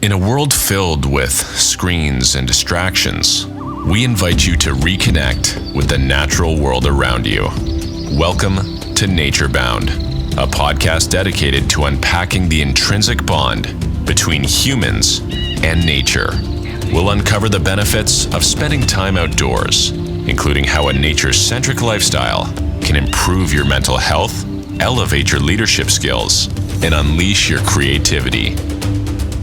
In a world filled with screens and distractions, we invite you to reconnect with the natural world around you. Welcome to Nature Bound, a podcast dedicated to unpacking the intrinsic bond between humans and nature. We'll uncover the benefits of spending time outdoors, including how a nature-centric lifestyle can improve your mental health, elevate your leadership skills, and unleash your creativity.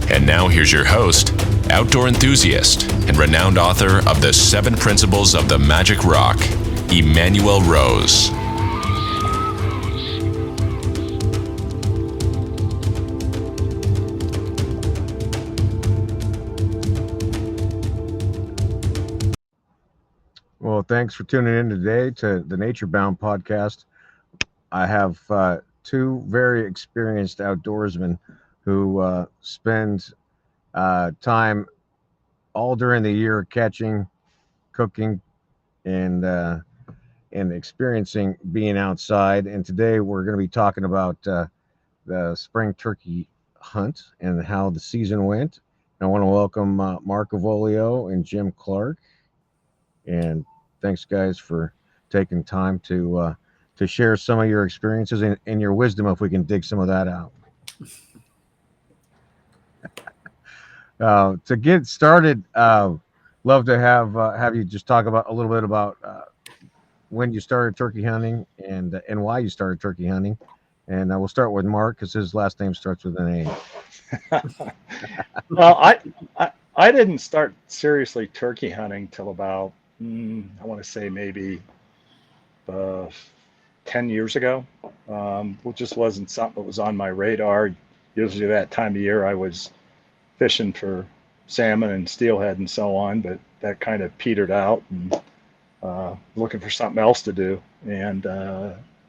And now here's your host, outdoor enthusiast, and renowned author of The 7 Principles of the Magic Rock, Emanuel Rose. Well, thanks for tuning in today to the Nature Bound podcast. I have two very experienced outdoorsmen who spend time all during the year catching, cooking, and experiencing being outside. And today we're going to be talking about the spring turkey hunt and how the season went. And I want to welcome Mark Avolio and Jim Clark. And thanks, guys, for taking time to share some of your experiences and your wisdom, if we can dig some of that out. To get started, love to have you just talk about a little bit about when you started turkey hunting and why you started turkey hunting. And we'll start with Mark because his last name starts with an A. Well, I didn't start seriously turkey hunting till about I want to say maybe 10 years ago. It just wasn't something that was on my radar. Usually that time of year I was fishing for salmon and steelhead and so on, but that kind of petered out and looking for something else to do. And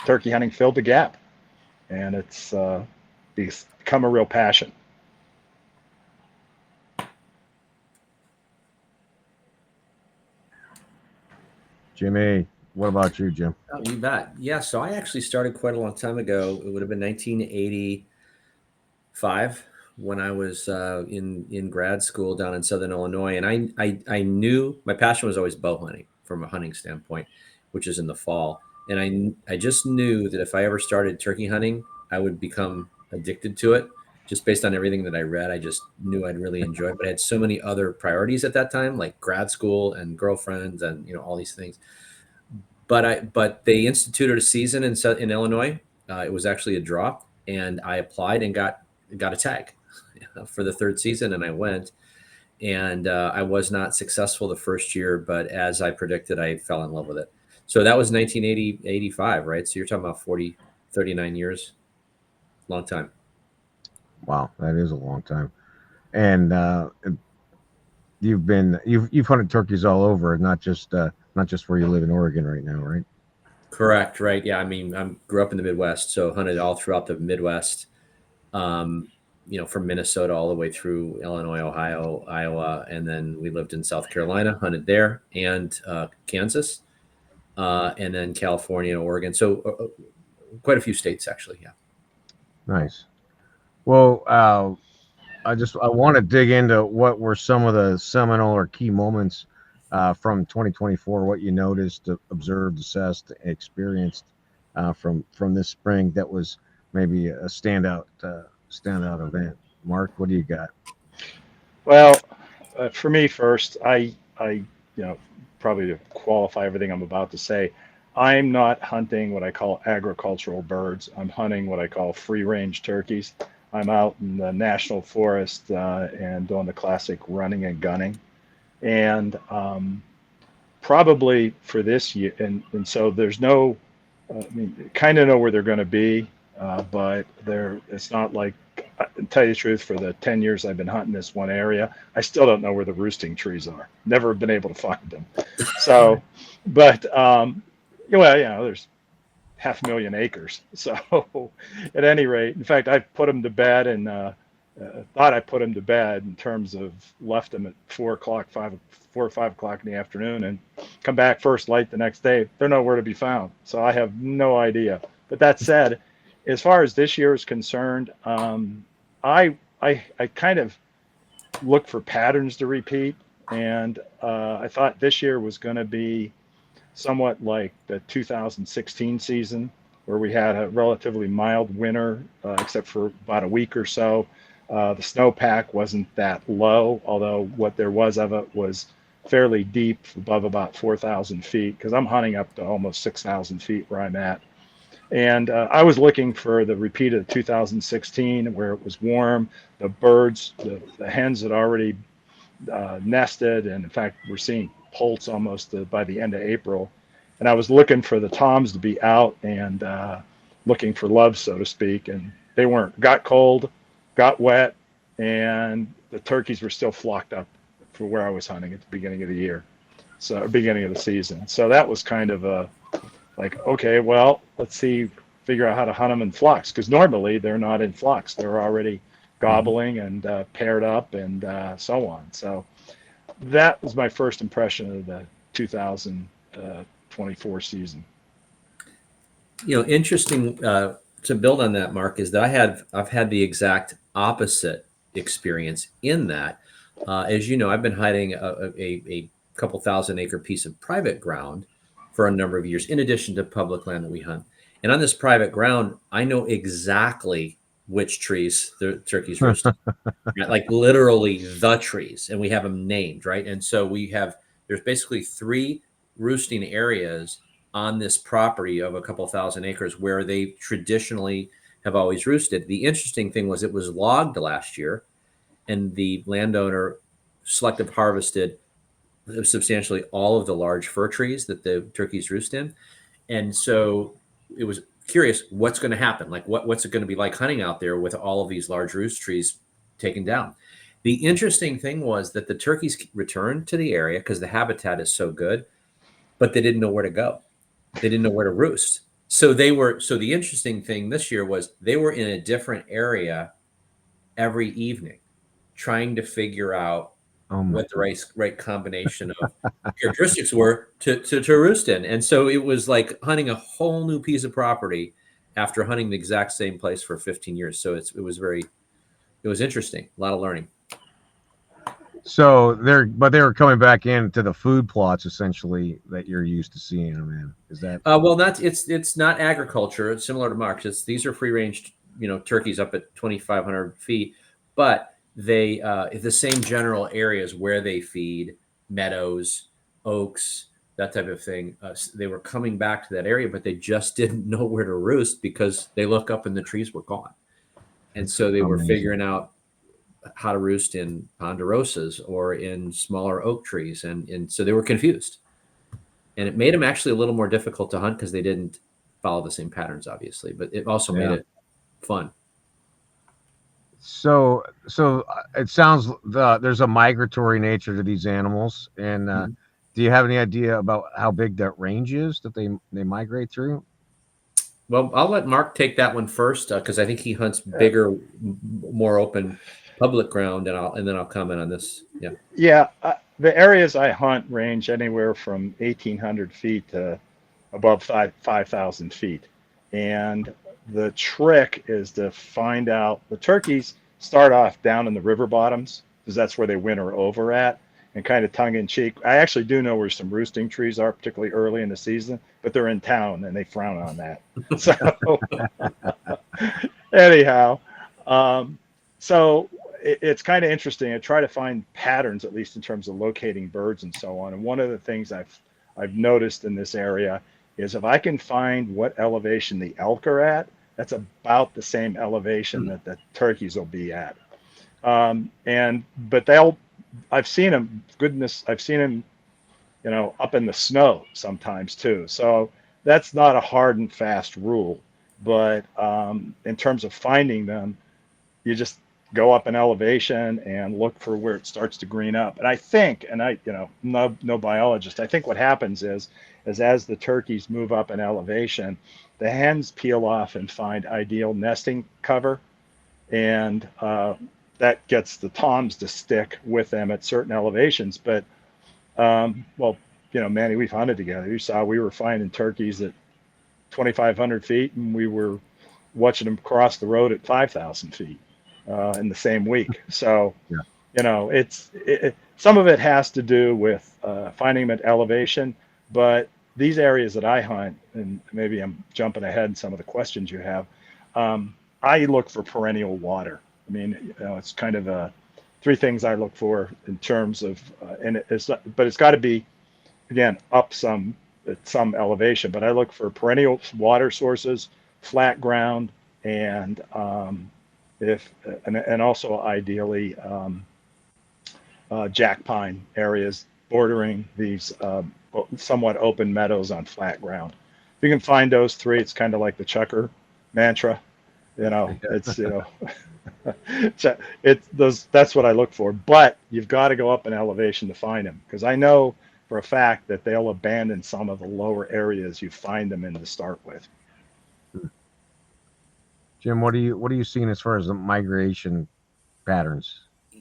turkey hunting filled the gap, and it's become a real passion. Jimmy, what about you, Jim? Oh, you bet. Yeah, so I actually started quite a long time ago. It would have been 1985 when I was in grad school down in Southern Illinois. And I knew my passion was always bow hunting from a hunting standpoint, which is in the fall. And I just knew that if I ever started turkey hunting, I would become addicted to it. Just based on everything that I read, I just knew I'd really enjoy it. But I had so many other priorities at that time, like grad school and girlfriends and all these things. But they instituted a season in Illinois. It was actually a draw, and I applied and got a tag for the third season, and I went. And I was not successful the first year, but as I predicted, I fell in love with it. So that was 1985, right? So you're talking about 39 years, long time. Wow, that is a long time. And you've hunted turkeys all over, not just where you live in Oregon right now, right? Correct, right? Yeah, I mean, I grew up in the Midwest, so hunted all throughout the Midwest. From Minnesota all the way through Illinois, Ohio, Iowa, and then we lived in South Carolina, hunted there, and Kansas, and then California, Oregon. So quite a few states, actually. Yeah. Nice. Well, I want to dig into what were some of the seminal or key moments from 2024, what you noticed, observed, assessed, experienced from this spring that was maybe a standout event. Mark, what do you got? Well, for me first, I probably to qualify everything I'm about to say, I'm not hunting what I call agricultural birds. I'm hunting what I call free range turkeys. I'm out in the national forest and doing the classic running and gunning. And probably for this year, and so there's no, kind of know where they're going to be, but it's not like, to tell you the truth, for the 10 years I've been hunting this one area, I still don't know where the roosting trees are. Never been able to find them. So, but, there's 500,000 acres. So at any rate, in fact, I put them to bed and thought I put them to bed in terms of left them at 4 or 5 o'clock in the afternoon and come back first light the next day. They're nowhere to be found. So I have no idea. But that said, as far as this year is concerned, I kind of look for patterns to repeat. And I thought this year was going to be somewhat like the 2016 season, where we had a relatively mild winter, except for about a week or so. The snowpack wasn't that low, although what there was of it was fairly deep, above about 4,000 feet, because I'm hunting up to almost 6,000 feet where I'm at. And I was looking for the repeat of 2016, where it was warm. The birds, the hens had already nested, and in fact, we're seeing poults almost by the end of April. And I was looking for the toms to be out and looking for love, so to speak, and they weren't. Got cold, got wet, and the turkeys were still flocked up for where I was hunting at the beginning of the year, so beginning of the season. So that was kind of a like, okay, well, let's figure out how to hunt them in flocks, because normally they're not in flocks. They're already gobbling and paired up and so on. So that was my first impression of the 2024 season. Interesting to build on that, Mark, is that I've had the exact opposite experience in that. As you know, I've been hiding a couple thousand acre piece of private ground for a number of years, in addition to public land that we hunt. And on this private ground, I know exactly which trees the turkeys roost, like literally the trees, and we have them named, right? And so there's basically 3 roosting areas on this property of a couple thousand acres where they traditionally have always roosted. The interesting thing was it was logged last year, and the landowner selective harvested substantially all of the large fir trees that the turkeys roost in. And so it was curious what's going to happen. Like what's it going to be like hunting out there with all of these large roost trees taken down? The interesting thing was that the turkeys returned to the area because the habitat is so good, but they didn't know where to go. They didn't know where to roost. So the interesting thing this year was they were in a different area every evening, trying to figure out what the right combination of characteristics were to roost in. And so it was like hunting a whole new piece of property after hunting the exact same place for 15 years. So it was interesting, a lot of learning. So they were coming back into the food plots essentially that you're used to seeing them in. Is that well? It's not agriculture. It's similar to Mark's. These are free range, turkeys up at 2,500 feet, but they the same general areas where they feed, meadows, oaks, that type of thing. They were coming back to that area, but they just didn't know where to roost because they look up and the trees were gone, and so they were figuring out how to roost in ponderosas or in smaller oak trees. And so they were confused, and it made them actually a little more difficult to hunt because they didn't follow the same patterns, obviously, but it also made it fun. So it sounds there's a migratory nature to these animals. And do you have any idea about how big that range is that they migrate through? Well, I'll let Mark take that one first because I think he hunts bigger, more open public ground, and then I'll comment on this. Yeah. Yeah, the areas I hunt range anywhere from 1,800 feet to above 5,000 feet. And the trick is to find out the turkeys start off down in the river bottoms because that's where they winter over at. And kind of tongue in cheek, I actually do know where some roosting trees are, particularly early in the season, but they're in town and they frown on that. So anyhow, so it's kind of interesting. I try to find patterns, at least in terms of locating birds and so on. And one of the things I've noticed in this area is if I can find what elevation the elk are at, that's about the same elevation that the turkeys will be at. But I've seen them, I've seen them, up in the snow sometimes too. So that's not a hard and fast rule. But in terms of finding them, you just go up in elevation and look for where it starts to green up. And I think, no biologist, I think what happens is as the turkeys move up in elevation, the hens peel off and find ideal nesting cover. And that gets the toms to stick with them at certain elevations. But, Manny, we've hunted together. You saw we were finding turkeys at 2,500 feet, and we were watching them cross the road at 5,000 feet in the same week. So some of it has to do with finding them at elevation, but these areas that I hunt, and maybe I'm jumping ahead in some of the questions you have, I look for perennial water. I mean, it's kind of three things I look for in terms of, but it's got to be, again, up at some elevation. But I look for perennial water sources, flat ground, and and also ideally jack pine areas bordering these somewhat open meadows on flat ground. If you can find those three, it's kind of like the Chucker mantra. It's that's what I look for. But you've got to go up in elevation to find them, because I know for a fact that they'll abandon some of the lower areas you find them in to start with. Jim, what are you seeing as far as the migration patterns?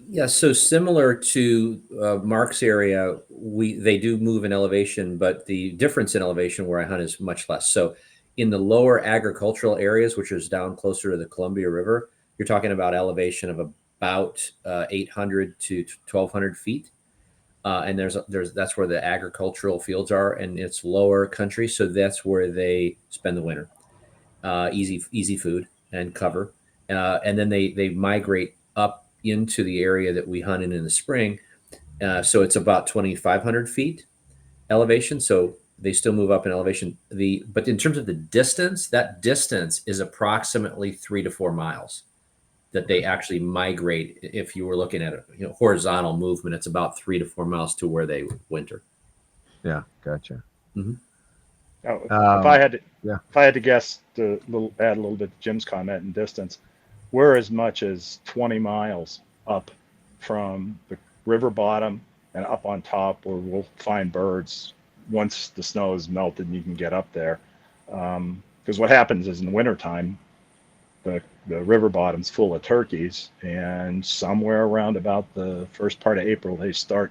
Yeah, so similar to Mark's area, they do move in elevation, but the difference in elevation where I hunt is much less. So in the lower agricultural areas, which is down closer to the Columbia River, you're talking about elevation of about 800 to 1,200 feet. And that's where the agricultural fields are, and it's lower country, so that's where they spend the winter. Easy food and cover, and then they migrate up into the area that we hunt in the spring. So it's about 2,500 feet elevation. So they still move up in elevation. But in terms of the distance, that distance is approximately 3 to 4 miles that they actually migrate. If you were looking at a horizontal movement, it's about 3 to 4 miles to where they winter. Yeah, gotcha. Mm-hmm. If I had to guess, to add a little bit to Jim's comment in distance, we're as much as 20 miles up from the river bottom and up on top, where we'll find birds once the snow is melted and you can get up there. Because what happens is in the wintertime, the river bottom's full of turkeys, and somewhere around about the first part of April, the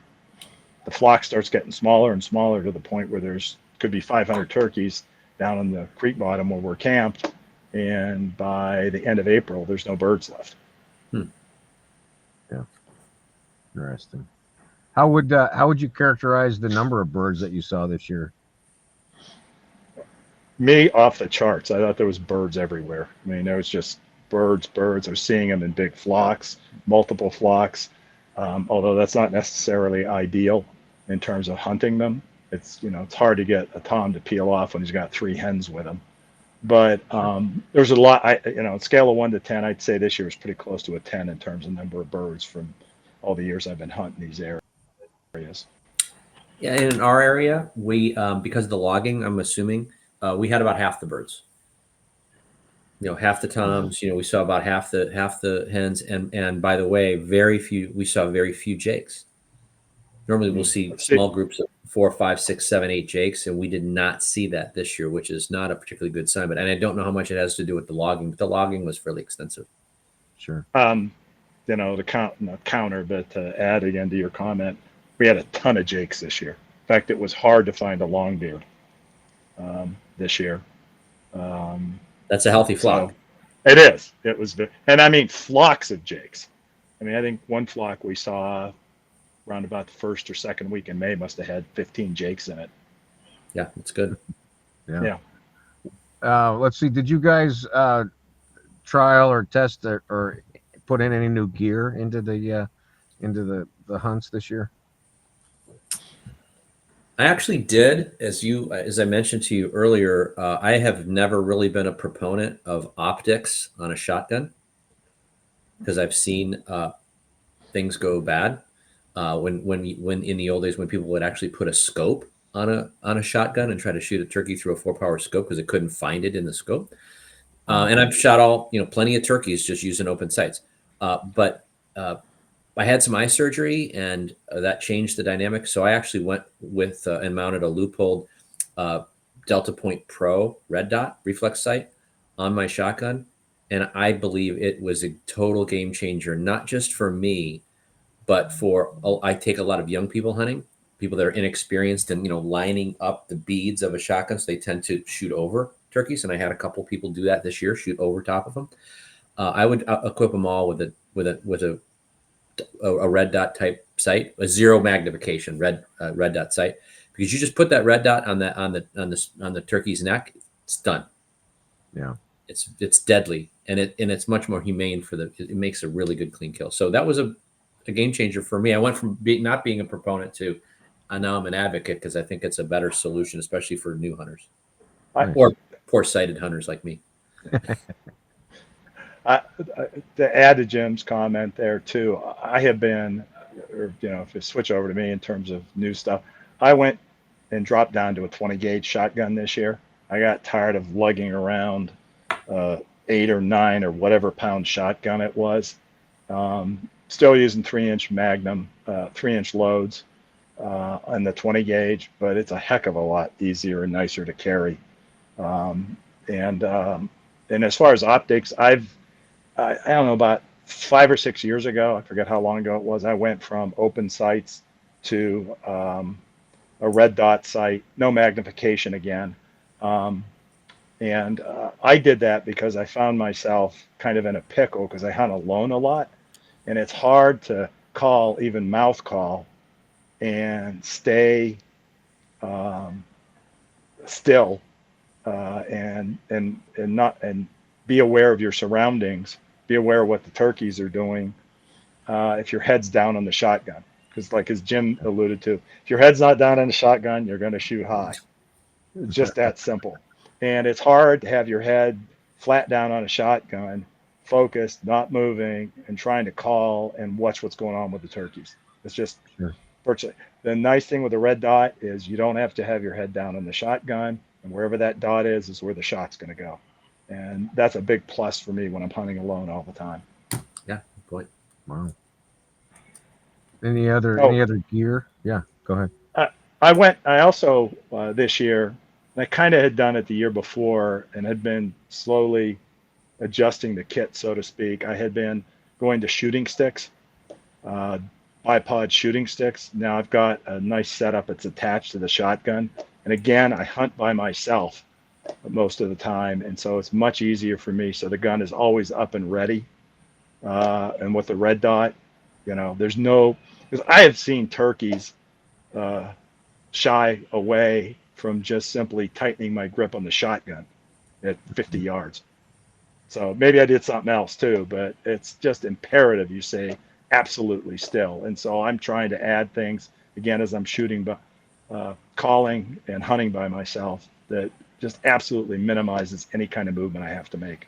flock starts getting smaller and smaller to the point where could be 500 turkeys down in the creek bottom where we're camped, and by the end of April, there's no birds left. Yeah, interesting. How would you characterize the number of birds that you saw this year? Me, off the charts. I thought there was birds everywhere. I mean, there was just birds. I was seeing them in big flocks, multiple flocks. Although that's not necessarily ideal in terms of hunting them. It's hard to get a tom to peel off when he's got 3 hens with him. But there's a lot. Scale of 1 to 10, I'd say this year was pretty close to a 10 in terms of number of birds from all the years I've been hunting these areas. Yeah, in our area, we because of the logging, I'm assuming we had about half the birds. Half the toms. We saw about half the hens, and by the way, we saw very few jakes. Normally, we'll see small groups of 4, 5, 6, 7, 8 jakes, and we did not see that this year, which is not a particularly good sign. And I don't know how much it has to do with the logging, but the logging was fairly extensive. Sure. The counter, but to add again to your comment, we had a ton of jakes this year. In fact, it was hard to find a longbeard this year. That's a healthy flock. So it is. It was, and I mean flocks of jakes. I mean, I think one flock we saw around about the first or second week in May must have had 15 jakes in it. Yeah, that's good. Yeah. Let's see. Did you guys trial or test or put in any new gear into the hunts this year? I actually did, as I mentioned to you earlier. I have never really been a proponent of optics on a shotgun because I've seen things go bad. When in the old days, when people would actually put a scope on a shotgun and try to shoot a turkey through a 4-power scope because it couldn't find it in the scope. And I've shot plenty of turkeys just using open sights. But I had some eye surgery, and that changed the dynamic. So I actually went with and mounted a Leupold Delta Point Pro red dot reflex sight on my shotgun. And I believe it was a total game changer, not just for me, but I take a lot of young people hunting, people that are inexperienced and, lining up the beads of a shotgun. So they tend to shoot over turkeys. And I had a couple people do that this year, shoot over top of them. I would equip them all with a a red dot type sight, a zero magnification red dot sight, because you just put that red dot on the turkey's neck, it's done. Yeah. It's deadly, and it's much more humane it makes a really good clean kill. So that was a game changer for me. I went from not being a proponent to now I'm an advocate, because I think it's a better solution, especially for new hunters or poor sighted hunters like me. To add to Jim's comment there too, I have been, or if you switch over to me in terms of new stuff, I went and dropped down to a 20 gauge shotgun this year. I got tired of lugging around 8 or 9 or whatever pound shotgun it was. Still using 3-inch Magnum, 3-inch loads on the 20 gauge, but it's a heck of a lot easier and nicer to carry. And as far as optics, I don't know, about 5 or 6 years ago, I forget how long ago it was, I went from open sights to a red dot sight, no magnification again. And I did that because I found myself kind of in a pickle, because I hunt alone a lot, and it's hard to call, even mouth call, and stay still and be aware of your surroundings, be aware of what the turkeys are doing if your head's down on the shotgun. Because like as Jim alluded to, if your head's not down on the shotgun, you're going to shoot high. It's just that simple. And it's hard to have your head flat down on a shotgun, focused, not moving, and trying to call and watch what's going on with the turkeys. It's just virtually. The nice thing with the red dot is you don't have to have your head down on the shotgun, and wherever that dot is where the shot's going to go. And that's a big plus for me when I'm hunting alone all the time. Yeah, good point. Wow. Any other gear? Yeah, go ahead. I also this year, I kind of had done it the year before and had been slowly adjusting the kit, so to speak. I had been going to shooting sticks, bipod shooting sticks. Now I've got a nice setup. It's attached to the shotgun. And again, I hunt by myself most of the time, and so it's much easier for me. So the gun is always up and ready. And with the red dot, there's no, because I have seen turkeys shy away from just simply tightening my grip on the shotgun at 50 yards. So maybe I did something else too, but it's just imperative you say absolutely still. And so I'm trying to add things again as I'm shooting, but calling and hunting by myself, that just absolutely minimizes any kind of movement I have to make.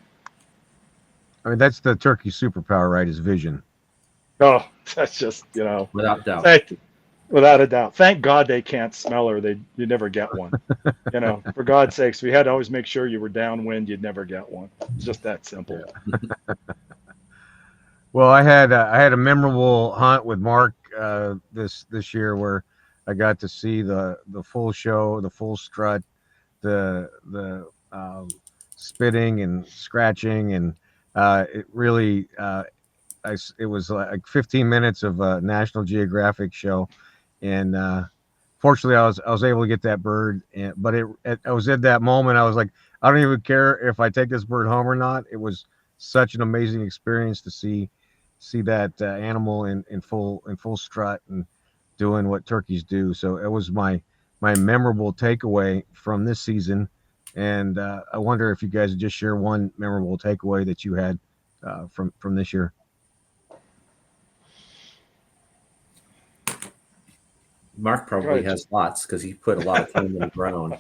I mean, that's the turkey superpower, right? Is vision. Oh, that's just, without doubt. Without a doubt. Thank God they can't smell her. You never get one. For God's sakes, we had to always make sure you were downwind. You'd never get one. It's just that simple. Well, I had a memorable hunt with Mark this year where I got to see the full show, the full strut, the spitting and scratching, and it really it was like 15 minutes of a National Geographic show, and fortunately I was able to get that bird. But I was at that moment, I was like, I don't even care if I take this bird home or not. It was such an amazing experience to see that animal in full strut and doing what turkeys do. So it was my memorable takeaway from this season. And I wonder if you guys would just share one memorable takeaway that you had from this year. – Mark probably has lots, because he put a lot of time in the ground.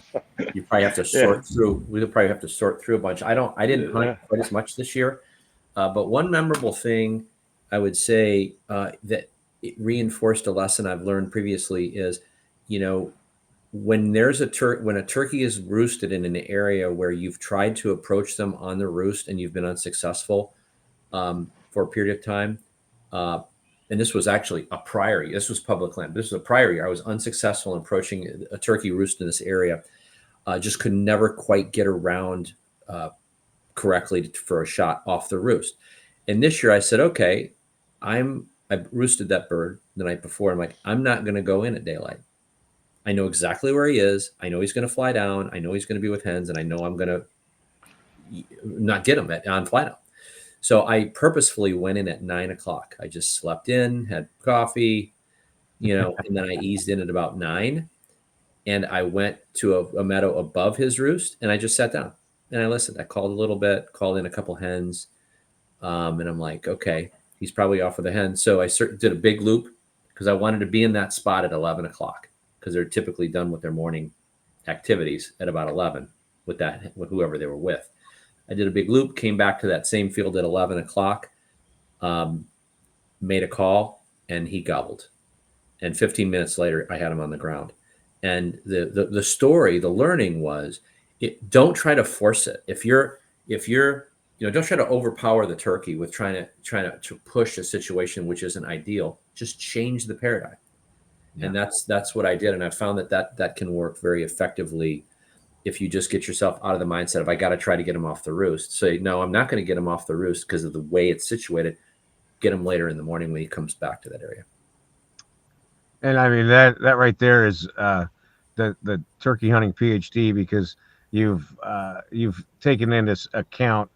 You probably have to sort through. We'll probably have to sort through a bunch. I didn't hunt quite as much this year, but one memorable thing I would say that it reinforced a lesson I've learned previously is, when there's when a turkey is roosted in an area where you've tried to approach them on the roost and you've been unsuccessful for a period of time. And this was actually a prior year. This was public land. This was a prior year. I was unsuccessful in approaching a turkey roost in this area. Just could never quite get around correctly for a shot off the roost. And this year I said, okay, I roosted that bird the night before. I'm like, I'm not going to go in at daylight. I know exactly where he is. I know he's going to fly down. I know he's going to be with hens, and I know I'm going to not get him on fly down. So I purposefully went in at 9 o'clock. I just slept in, had coffee, and then I eased in at about 9. And I went to a meadow above his roost, and I just sat down and I listened. I called a little bit, called in a couple hens. And I'm like, okay, he's probably off with the hens. So I did a big loop because I wanted to be in that spot at 11 o'clock because they're typically done with their morning activities at about 11 with whoever they were with. I did a big loop, came back to that same field at 11 o'clock, made a call, and he gobbled. And 15 minutes later, I had him on the ground. And the story, the learning was, don't try to force it. If you're don't try to overpower the turkey with trying to push a situation which isn't ideal. Just change the paradigm. Yeah. And that's what I did. And I found that can work very effectively if you just get yourself out of the mindset of, I got to try to get him off the roost. Say, no, I'm not going to get him off the roost because of the way it's situated. Get him later in the morning when he comes back to that area. And I mean, that right there is the turkey hunting PhD, because you've taken into account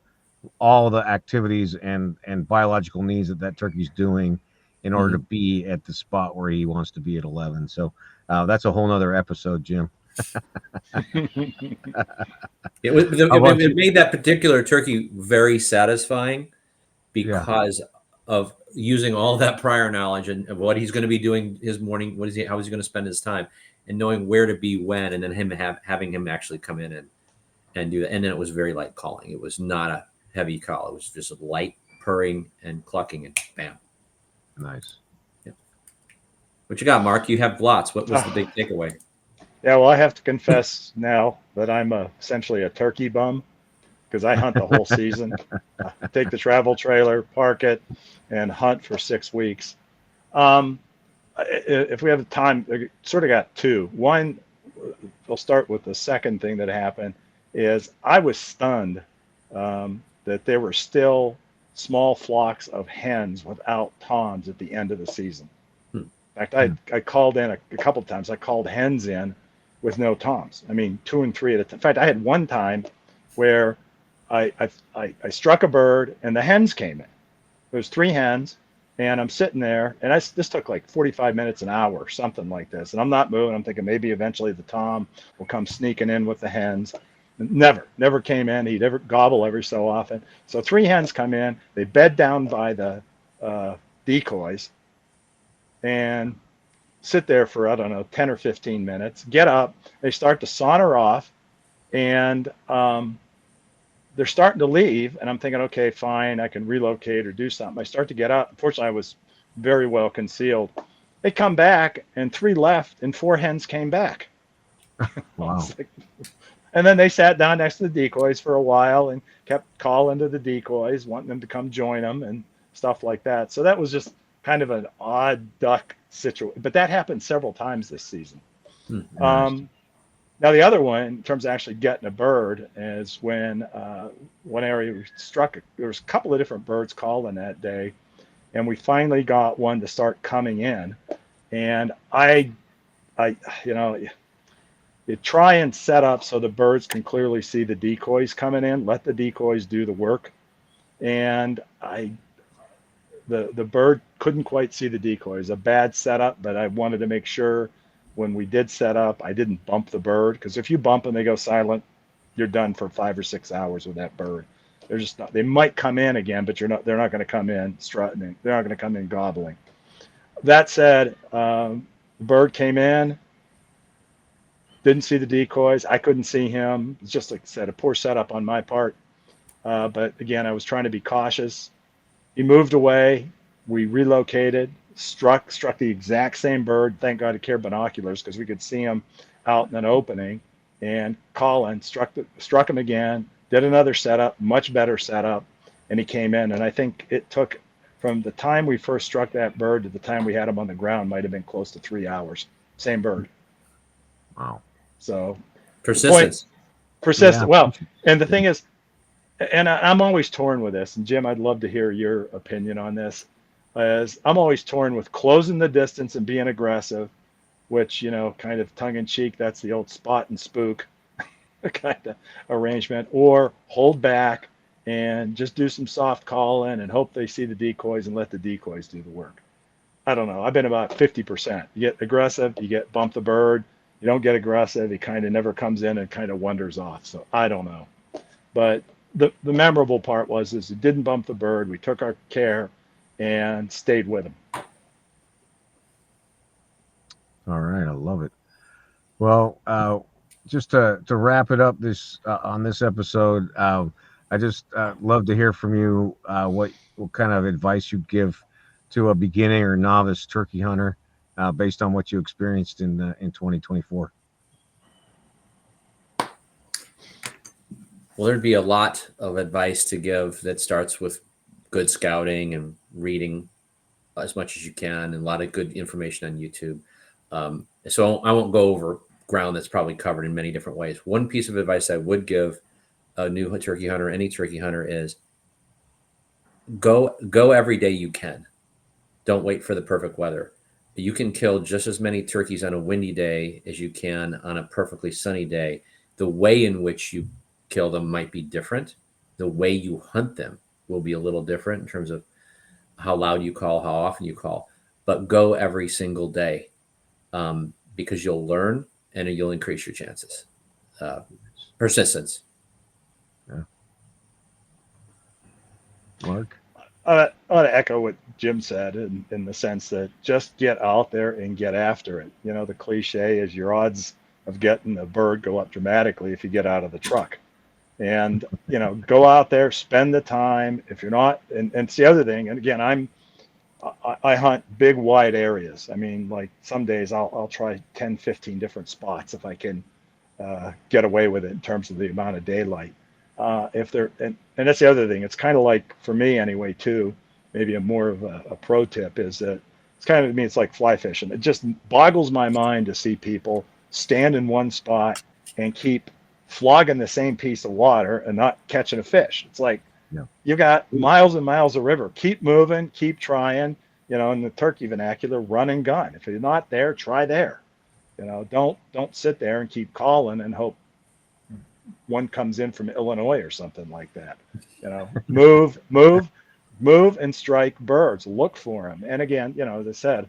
all the activities and biological needs that turkey's doing in order to be at the spot where he wants to be at 11. So that's a whole nother episode, Jim. It made that particular turkey very satisfying because of using all that prior knowledge and of what he's going to be doing his morning, how is he going to spend his time, and knowing where to be when, and then having him actually come in and do that. And then it was very light calling. It was not a heavy call. It was just a light purring and clucking, and bam. Nice. Yeah. What you got, Mark? You have lots. What was the big takeaway? Yeah, well, I have to confess now that I'm essentially a turkey bum, because I hunt the whole season. I take the travel trailer, park it, and hunt for 6 weeks. If we have time, I sort of got two. One, we'll start with the second thing that happened, is I was stunned that there were still small flocks of hens without toms at the end of the season. In fact, I called in a couple of times. I called hens in with no toms. I mean, 2 and 3 at a time. In fact, I had one time where I struck a bird and the hens came in. There's 3 hens, and I'm sitting there, and this took like 45 minutes, an hour, something like this. And I'm not moving. I'm thinking maybe eventually the tom will come sneaking in with the hens. Never came in. He'd ever gobble every so often. So 3 hens come in. They bed down by the decoys and sit there for, I don't know, 10 or 15 minutes. Get up. They start to saunter off, and they're starting to leave, and I'm thinking, okay, fine, I can relocate or do something. I start to get up. Unfortunately, I was very well concealed. They come back, and 3 left, and 4 hens came back. Wow. And then they sat down next to the decoys for a while and kept calling to the decoys, wanting them to come join them and stuff like that. So that was just kind of an odd duck situation. But that happened several times this season. Nice. Now, the other one, in terms of actually getting a bird, is when one area we struck, there was a couple of different birds calling that day, and we finally got one to start coming in. And you try and set up so the birds can clearly see the decoys coming in, let the decoys do the work. And the bird couldn't quite see the decoys. A bad setup, but I wanted to make sure when we did set up, I didn't bump the bird, because if you bump and they go silent, you're done for 5 or 6 hours with that bird. They're just not, they might come in again, but they're not going to come in strutting. They're not going to come in gobbling. That said, the bird came in, didn't see the decoys. I couldn't see him. It's just, like I said, a poor setup on my part. But again, I was trying to be cautious. He moved away. We relocated, struck the exact same bird. Thank God he carried binoculars, because we could see him out in an opening, and Colin struck him again, did another setup, much better setup, and he came in. And I think it took, from the time we first struck that bird to the time we had him on the ground, might have been close to 3 hours. Same bird. Wow. So Persistence. Persistent. Yeah. Well, and the thing is, and I'm always torn with this, and Jim, I'd love to hear your opinion on this, as I'm always torn with closing the distance and being aggressive, which, kind of tongue in cheek, that's the old spot and spook kind of arrangement, or hold back and just do some soft calling and hope they see the decoys and let the decoys do the work. I don't know. I've been about 50%. You get aggressive, you get bump the bird. You don't get aggressive, he kind of never comes in and kind of wanders off. So I don't know. But the memorable part was it didn't bump the bird. We took our care and stayed with him. All right, I love it. Well, just to wrap it up this on this episode, I just love to hear from you what kind of advice you'd give to a beginning or novice turkey hunter based on what you experienced in 2024. Well, there'd be a lot of advice to give that starts with good scouting and reading as much as you can, and a lot of good information on YouTube. So I won't go over ground that's probably covered in many different ways. One piece of advice I would give a new turkey hunter, any turkey hunter, is go every day you can. Don't wait for the perfect weather. You can kill just as many turkeys on a windy day as you can on a perfectly sunny day. The way in which you kill them might be different. The way you hunt them will be a little different in terms of how loud you call, how often you call, but go every single day because you'll learn and you'll increase your chances. Persistence. Yeah. Mark? I want to echo what Jim said in the sense that just get out there and get after it. You know, the cliche is your odds of getting a bird go up dramatically if you get out of the truck. And, you know, go out there, spend the time. If you're not, and it's the other thing, and again, I hunt big, wide areas. I mean, like some days I'll try 10, 15 different spots if I can get away with it in terms of the amount of daylight. If they're, and that's the other thing. It's kind of like, for me anyway, too, maybe a more of a pro tip is that it's kind of, to me, it's like fly fishing. It just boggles my mind to see people stand in one spot and keep flogging the same piece of water and not catching a fish. It's like, you've got miles and miles of river. Keep moving, keep trying, you know, in the turkey vernacular, run and gun. If you're not there, try there. You know, don't sit there and keep calling and hope one comes in from Illinois or something like that. You know, move and strike birds, look for them. And again, you know, as I said,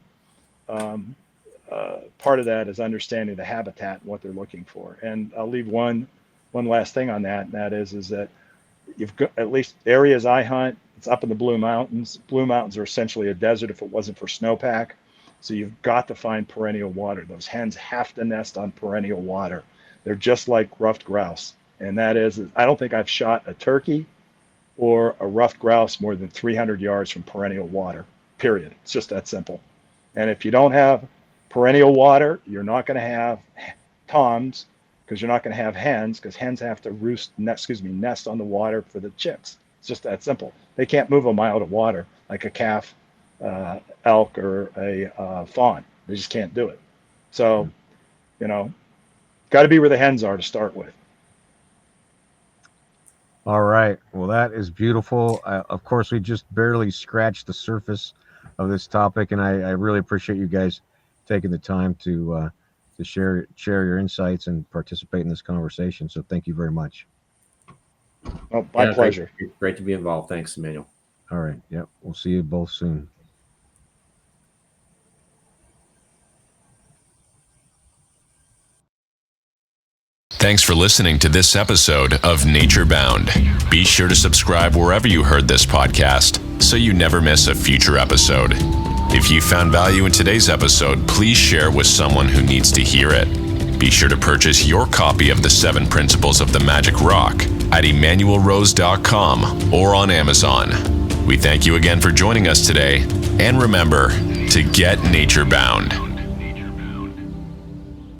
part of that is understanding the habitat and what they're looking for. And I'll leave one last thing on that, and that is that you've got, at least areas I hunt, it's up in the Blue Mountains. Blue Mountains are essentially a desert if it wasn't for snowpack. So you've got to find perennial water. Those hens have to nest on perennial water. They're just like ruffed grouse. And that is, I don't think I've shot a turkey or a ruffed grouse more than 300 yards from perennial water, period. It's just that simple. And if you don't have perennial water, you're not going to have toms, because you're not going to have hens, because hens have to nest on the water for the chicks. It's just that simple. They can't move a mile to water like a calf, elk, or a fawn. They just can't do it. So, you know, got to be where the hens are to start with. All right. Well, that is beautiful. Of course, we just barely scratched the surface of this topic, and I really appreciate you guys taking the time to share your insights and participate in this conversation. So thank you very much. Oh, my pleasure. Great to be involved. Thanks, Emanuel. All right. Yep. We'll see you both soon. Thanks for listening to this episode of Nature Bound. Be sure to subscribe wherever you heard this podcast so you never miss a future episode. If you found value in today's episode, please share with someone who needs to hear it. Be sure to purchase your copy of The 7 Principles of the Magic Rock at EmanuelRose.com or on Amazon. We thank you again for joining us today, and remember to get nature bound.